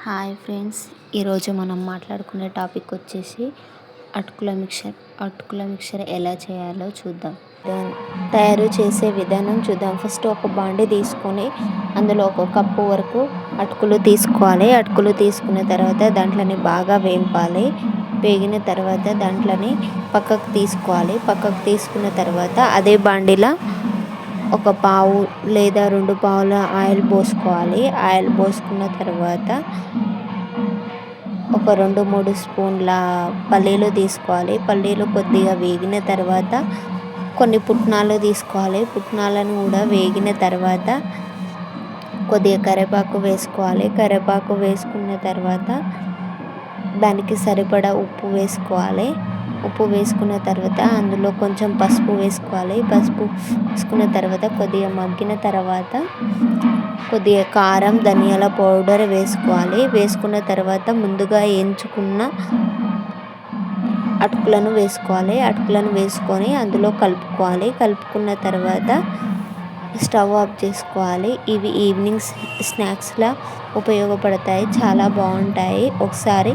Hi friends, ఈరోజు మనం మాట్లాడుకునే టాపిక్ వచ్చేసి అటుకుల మిక్చర్ ఎలా చేయాలో చూద్దాం. తయారు చేసే విధానం చూద్దాం. ఫస్ట్ ఒక బాండి తీసుకొని అందులో ఒక కప్పు వరకు అటుకులు తీసుకోవాలి. అటుకులు తీసుకున్న తర్వాత దాంట్లోని బాగా వేంపాలి. వేగిన తర్వాత దాంట్లోని పక్కకు తీసుకోవాలి. పక్కకు తీసుకున్న తర్వాత అదే బాండిలో ఒక పావు లేదా 2 పావుల ఆయిల్ పోసుకోవాలి. ఆయిల్ పోసుకున్న తర్వాత ఒక 2-3 స్పూన్ల పల్లీలు తీసుకోవాలి. పల్లీలు కొద్దిగా వేగిన తర్వాత కొన్ని పుట్నాలు తీసుకోవాలి. పుట్నాలను కూడా వేగిన తర్వాత కొద్దిగా కరివేపాకు వేసుకోవాలి. కరివేపాకు వేసుకున్న తర్వాత దానికి సరిపడా ఉప్పు వేసుకోవాలి. ఉప్పు వేసుకున్న తర్వాత అందులో కొంచెం పసుపు వేసుకోవాలి. పసుపు వేసుకున్న తర్వాత కొద్దిగా మగ్గిన తర్వాత కొద్దిగా కారం, ధనియాల పౌడర్ వేసుకోవాలి. వేసుకున్న తర్వాత ముందుగా వేయించుకున్న అటుకులను వేసుకోవాలి. అటుకులను వేసుకొని అందులో కలుపుకోవాలి. కలుపుకున్న తర్వాత స్టవ్ ఆఫ్ చేసుకోవాలి. ఇవి ఈవినింగ్ స్నాక్స్లా ఉపయోగపడతాయి. చాలా బాగుంటాయి. ఒకసారి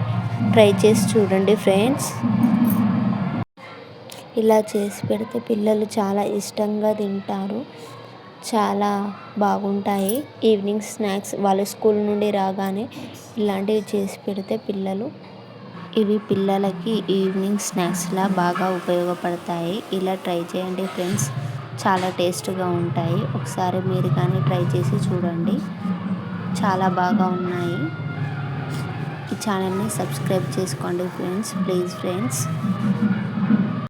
ట్రై చేసి చూడండి ఫ్రెండ్స్. ఇలా చేసి పెడితే పిల్లలు చాలా ఇష్టంగా తింటారు. చాలా బాగుంటాయి. ఈవినింగ్ స్నాక్స్ వాళ్ళు స్కూల్ నుండి రాగానే ఇలాంటివి చేసి పెడితే ఇవి పిల్లలకి ఈవినింగ్ స్నాక్స్లా బాగా ఉపయోగపడతాయి. ఇలా ట్రై చేయండి ఫ్రెండ్స్, చాలా టేస్ట్గా ఉంటాయి. ఒకసారి మీరు కానీ ట్రై చేసి చూడండి, చాలా బాగా ఉన్నాయి. ఈ ఛానల్ని సబ్స్క్రైబ్ చేసుకోండి ఫ్రెండ్స్, ప్లీజ్ ఫ్రెండ్స్.